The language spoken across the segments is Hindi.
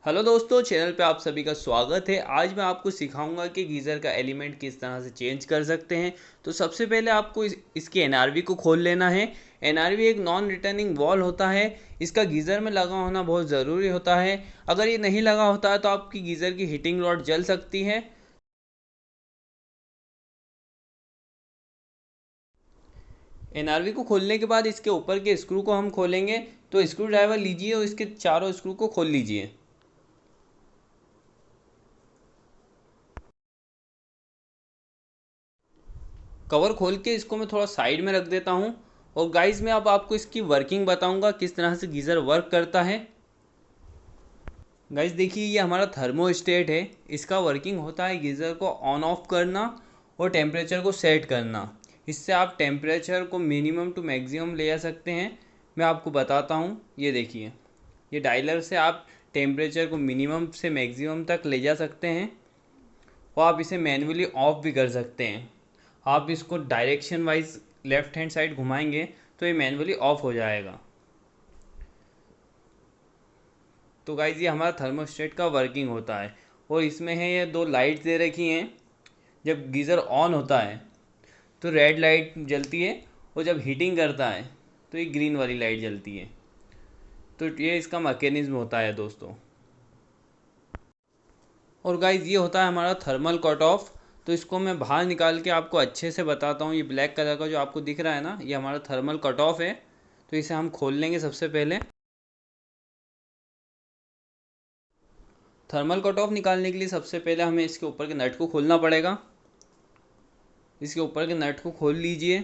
हेलो दोस्तों, चैनल पे आप सभी का स्वागत है। आज मैं आपको सिखाऊंगा कि गीज़र का एलिमेंट किस तरह से चेंज कर सकते हैं। तो सबसे पहले आपको इसकी एनआरवी को खोल लेना है। एनआरवी एक नॉन रिटर्निंग वॉल होता है। इसका गीज़र में लगा होना बहुत ज़रूरी होता है। अगर ये नहीं लगा होता है तो आपकी गीज़र की हीटिंग रॉड जल सकती है। एनआरवी को खोलने के बाद इसके ऊपर के स्क्रू को हम खोलेंगे। तो स्क्रू ड्राइवर लीजिए और इसके चारों स्क्रू को खोल लीजिए। कवर खोल के इसको मैं थोड़ा साइड में रख देता हूँ। और गाइस, मैं अब आपको इसकी वर्किंग बताऊंगा किस तरह से गीज़र वर्क करता है। गाइस देखिए, ये हमारा थर्मोस्टेट है। इसका वर्किंग होता है गीज़र को ऑन ऑफ करना और टेम्परेचर को सेट करना। इससे आप टेम्परेचर को मिनिमम टू मैक्सिमम ले जा सकते हैं। मैं आपको बताता हूँ, ये देखिए, ये डायलर से आप टेम्परेचर को मिनिमम से मैक्सिमम तक ले जा सकते हैं। और आप इसे मैन्युअली ऑफ भी कर सकते हैं। आप इसको direction wise left hand side घुमाएंगे तो ये मैन्युअली ऑफ हो जाएगा। तो गाइज, ये हमारा थर्मोस्टेट का वर्किंग होता है। और इसमें है ये दो लाइट्स दे रखी हैं। जब गीज़र ऑन होता है तो रेड लाइट जलती है, और जब हीटिंग करता है तो ये ग्रीन वाली लाइट जलती है। तो ये इसका मैकेनिज्म होता है दोस्तों। और गाइज, ये होता है हमारा थर्मल कट ऑफ। तो इसको मैं बाहर निकाल के आपको अच्छे से बताता हूँ। ये ब्लैक कलर का जो आपको दिख रहा है ना, ये हमारा थर्मल कट ऑफ है। तो इसे हम खोल लेंगे सबसे पहले। थर्मल कट ऑफ निकालने के लिए सबसे पहले हमें इसके ऊपर के नट को खोलना पड़ेगा। इसके ऊपर के नट को खोल लीजिए।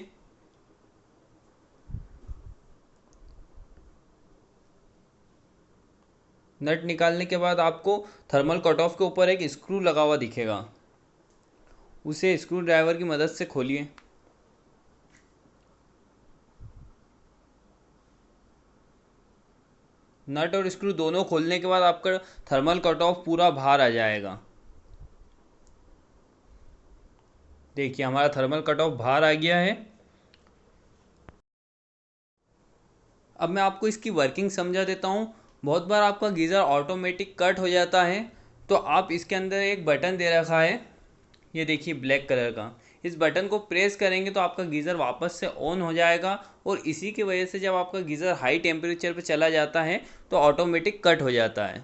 नट निकालने के बाद आपको थर्मल कट ऑफ के ऊपर एक स्क्रू लगा हुआ दिखेगा। उसे स्क्रू ड्राइवर की मदद से खोलिए। नट और स्क्रू दोनों खोलने के बाद आपका थर्मल कट ऑफ पूरा बाहर आ जाएगा। देखिए, हमारा थर्मल कट ऑफ बाहर आ गया है। अब मैं आपको इसकी वर्किंग समझा देता हूँ। बहुत बार आपका गीज़र ऑटोमेटिक कट हो जाता है। तो आप इसके अंदर एक बटन दे रखा है, ये देखिए ब्लैक कलर का। इस बटन को प्रेस करेंगे तो आपका गीज़र वापस से ऑन हो जाएगा। और इसी की वजह से जब आपका गीज़र हाई टेम्परेचर पर चला जाता है तो ऑटोमेटिक कट हो जाता है।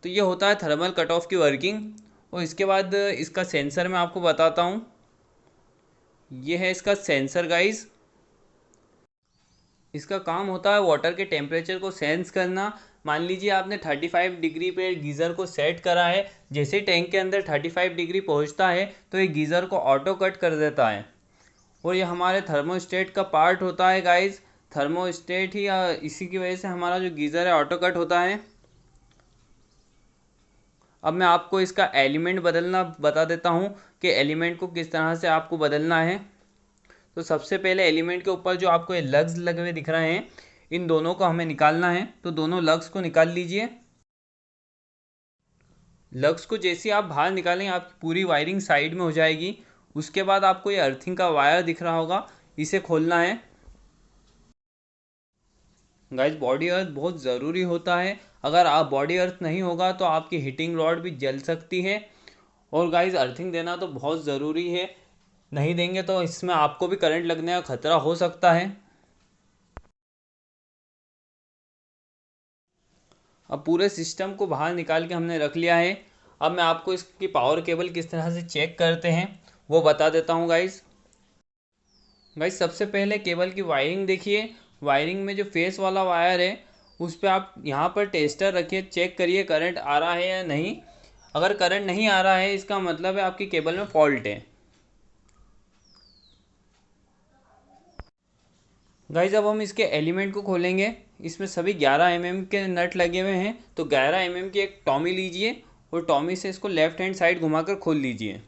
तो ये होता है थर्मल कट ऑफ की वर्किंग। और इसके बाद इसका सेंसर मैं आपको बताता हूँ। ये है इसका सेंसर गाइज। इसका काम होता है वाटर के टेम्परेचर को सेंस करना। मान लीजिए आपने 35 डिग्री पे गीज़र को सेट करा है। जैसे ही टैंक के अंदर 35 डिग्री पहुंचता है तो ये गीज़र को ऑटो कट कर देता है। और ये हमारे थर्मोस्टेट का पार्ट होता है गाइज। थर्मोस्टेट ही इसी की वजह से हमारा जो गीज़र है ऑटो कट होता है। अब मैं आपको इसका एलिमेंट बदलना बता देता हूँ कि एलिमेंट को किस तरह से आपको बदलना है। तो सबसे पहले एलिमेंट के ऊपर जो आपको ये लग्स लगे हुए दिख रहे हैं, इन दोनों को हमें निकालना है। तो दोनों लग्स को निकाल लीजिए। लग्स को जैसे आप बाहर निकालेंगे आपकी पूरी वायरिंग साइड में हो जाएगी। उसके बाद आपको ये अर्थिंग का वायर दिख रहा होगा, इसे खोलना है। गाइस, बॉडी अर्थ बहुत ज़रूरी होता है। अगर आप बॉडी अर्थ नहीं होगा तो आपकी हीटिंग रॉड भी जल सकती है। और गाइस, अर्थिंग देना तो बहुत ज़रूरी है। नहीं देंगे तो इसमें आपको भी करंट लगने का खतरा हो सकता है। अब पूरे सिस्टम को बाहर निकाल के हमने रख लिया है। अब मैं आपको इसकी पावर केबल किस तरह से चेक करते हैं वो बता देता हूँ गाइस। गाइस, सबसे पहले केबल की वायरिंग देखिए। वायरिंग में जो फेस वाला वायर है उस पर आप यहाँ पर टेस्टर रखिए, चेक करिए करंट आ रहा है या नहीं। अगर करंट नहीं आ रहा है इसका मतलब है आपकी केबल में फॉल्ट है। गाइस, अब हम इसके एलिमेंट को खोलेंगे। इसमें सभी 11 mm के नट लगे हुए हैं। तो 11 mm की एक टॉमी लीजिए और टॉमी से इसको लेफ्ट हैंड साइड घुमाकर खोल लीजिए।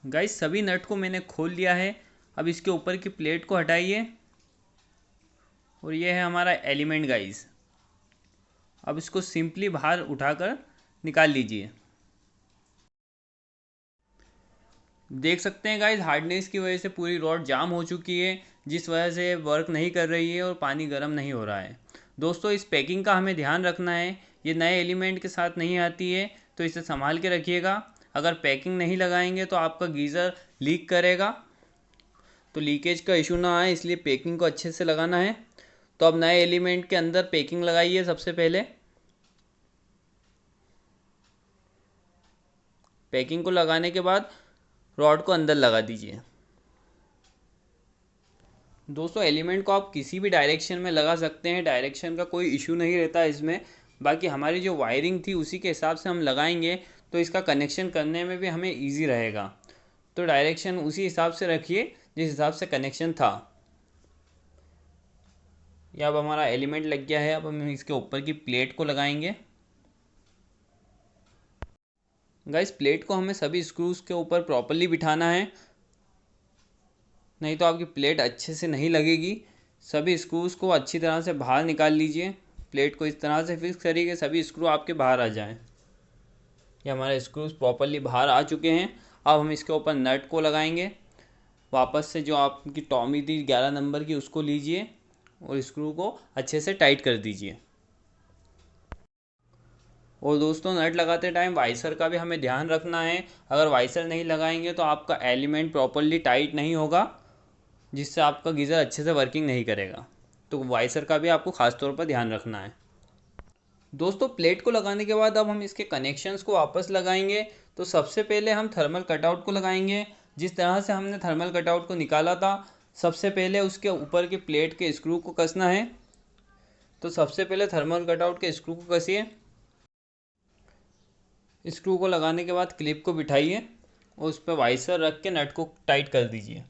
गाइस, सभी नट को मैंने खोल लिया है। अब इसके ऊपर की प्लेट को हटाइए। और ये है हमारा एलिमेंट गाइस। अब इसको सिंपली बाहर उठाकर निकाल लीजिए। देख सकते हैं गाइस, हार्डनेस की वजह से पूरी रॉड जाम हो चुकी है। जिस वजह से वर्क नहीं कर रही है और पानी गर्म नहीं हो रहा है। दोस्तों इस पैकिंग का हमें ध्यान रखना है, ये नए एलिमेंट के साथ नहीं आती है, तो इसे संभाल के रखिएगा। अगर पैकिंग नहीं लगाएंगे तो आपका गीज़र लीक करेगा, तो लीकेज का इशू ना आए इसलिए पैकिंग को अच्छे से लगाना है। तो अब नए एलिमेंट के अंदर पैकिंग लगाइए। सबसे पहले पैकिंग को लगाने के बाद रॉड को अंदर लगा दीजिए। दोस्तों एलिमेंट को आप किसी भी डायरेक्शन में लगा सकते हैं, डायरेक्शन का कोई इशू नहीं रहता इसमें। बाकी हमारी जो वायरिंग थी उसी के हिसाब से हम लगाएंगे तो इसका कनेक्शन करने में भी हमें इजी रहेगा। तो डायरेक्शन उसी हिसाब से रखिए जिस हिसाब से कनेक्शन था। यह अब हमारा एलिमेंट लग गया है। अब हम इसके ऊपर की प्लेट को लगाएंगे। गाइस प्लेट को हमें सभी स्क्रूज के ऊपर प्रॉपरली बिठाना है, नहीं तो आपकी प्लेट अच्छे से नहीं लगेगी। सभी स्क्रूज को अच्छी तरह से बाहर निकाल लीजिए। प्लेट को इस तरह से फिक्स करिए कि सभी स्क्रू आपके बाहर आ जाएं। ये हमारे स्क्रूज प्रॉपरली बाहर आ चुके हैं। अब हम इसके ऊपर नट को लगाएंगे। वापस से जो आपकी टॉमी थी 11 नंबर की उसको लीजिए और स्क्रू को अच्छे से टाइट कर दीजिए। और दोस्तों नट लगाते टाइम वाइसर का भी हमें ध्यान रखना है। अगर वाइसर नहीं लगाएंगे तो आपका एलिमेंट प्रॉपरली टाइट नहीं होगा, जिससे आपका गीज़र अच्छे से वर्किंग नहीं करेगा। तो वाइसर का भी आपको ख़ास तौर पर ध्यान रखना है। दोस्तों प्लेट को लगाने के बाद अब हम इसके कनेक्शंस को वापस लगाएंगे। तो सबसे पहले हम थर्मल कटआउट को लगाएंगे। जिस तरह से हमने थर्मल कटआउट को निकाला था, सबसे पहले उसके ऊपर की प्लेट के स्क्रू को कसना है। तो सबसे पहले थर्मल कटआउट के स्क्रू को कसिए। स्क्रू को लगाने के बाद क्लिप को बिठाइए और उस पर वाइसर रख के नट को टाइट कर दीजिए।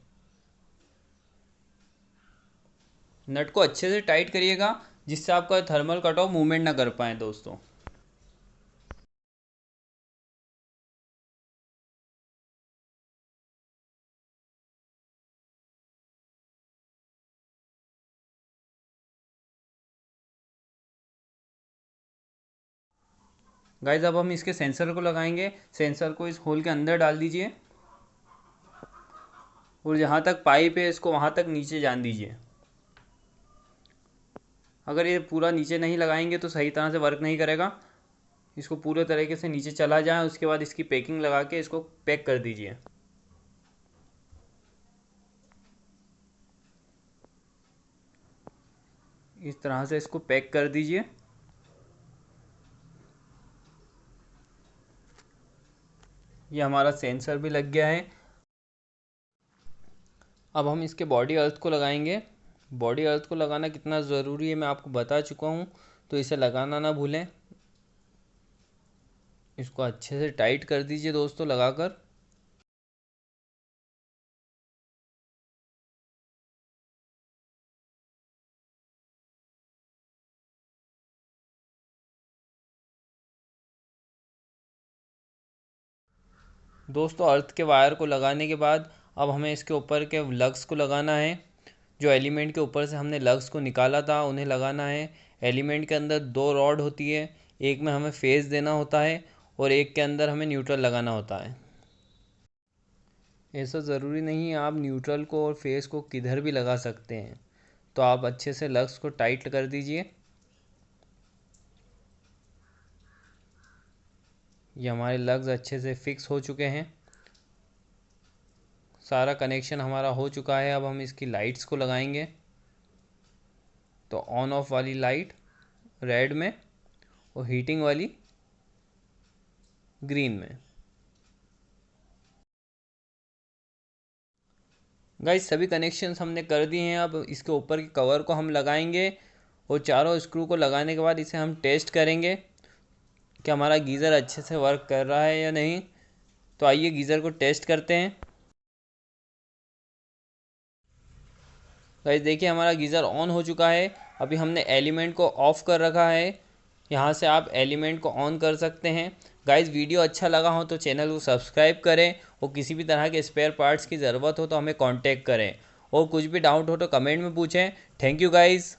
नट को अच्छे से टाइट करिएगा जिससे आपका थर्मल कटऑफ मूवमेंट ना कर पाए। दोस्तों गाइस अब हम इसके सेंसर को लगाएंगे। सेंसर को इस होल के अंदर डाल दीजिए और जहाँ तक पाइप है इसको वहाँ तक नीचे जान दीजिए। अगर ये पूरा नीचे नहीं लगाएंगे तो सही तरह से वर्क नहीं करेगा। इसको पूरे तरीके से नीचे चला जाए, उसके बाद इसकी पैकिंग लगा के इसको पैक कर दीजिए। इस तरह से इसको पैक कर दीजिए। ये हमारा सेंसर भी लग गया है। अब हम इसके बॉडी अर्थ को लगाएंगे। बॉडी अर्थ को लगाना कितना ज़रूरी है मैं आपको बता चुका हूँ, तो इसे लगाना ना भूलें। इसको अच्छे से टाइट कर दीजिए दोस्तों लगाकर। दोस्तों अर्थ के वायर को लगाने के बाद अब हमें इसके ऊपर के लग्स को लगाना है। जो एलिमेंट के ऊपर से हमने लग्स को निकाला था उन्हें लगाना है। एलिमेंट के अंदर दो रॉड होती है, एक में हमें फेस देना होता है और एक के अंदर हमें न्यूट्रल लगाना होता है। ऐसा ज़रूरी नहीं है, आप न्यूट्रल को और फेस को किधर भी लगा सकते हैं। तो आप अच्छे से लग्स को टाइट कर दीजिए। ये हमारे लग्स अच्छे से फिक्स हो चुके हैं। सारा कनेक्शन हमारा हो चुका है। अब हम इसकी लाइट्स को लगाएंगे। तो ऑन ऑफ वाली लाइट रेड में और हीटिंग वाली ग्रीन में। गाइस सभी कनेक्शंस हमने कर दिए हैं। अब इसके ऊपर के कवर को हम लगाएंगे और चारों स्क्रू को लगाने के बाद इसे हम टेस्ट करेंगे कि हमारा गीज़र अच्छे से वर्क कर रहा है या नहीं। तो आइए गीज़र को टेस्ट करते हैं। गाइस देखिए हमारा गीज़र ऑन हो चुका है। अभी हमने एलिमेंट को ऑफ़ कर रखा है। यहाँ से आप एलिमेंट को ऑन कर सकते हैं। गाइस वीडियो अच्छा लगा हो तो चैनल को सब्सक्राइब करें और किसी भी तरह के स्पेयर पार्ट्स की ज़रूरत हो तो हमें कांटेक्ट करें और कुछ भी डाउट हो तो कमेंट में पूछें। Thank you guys.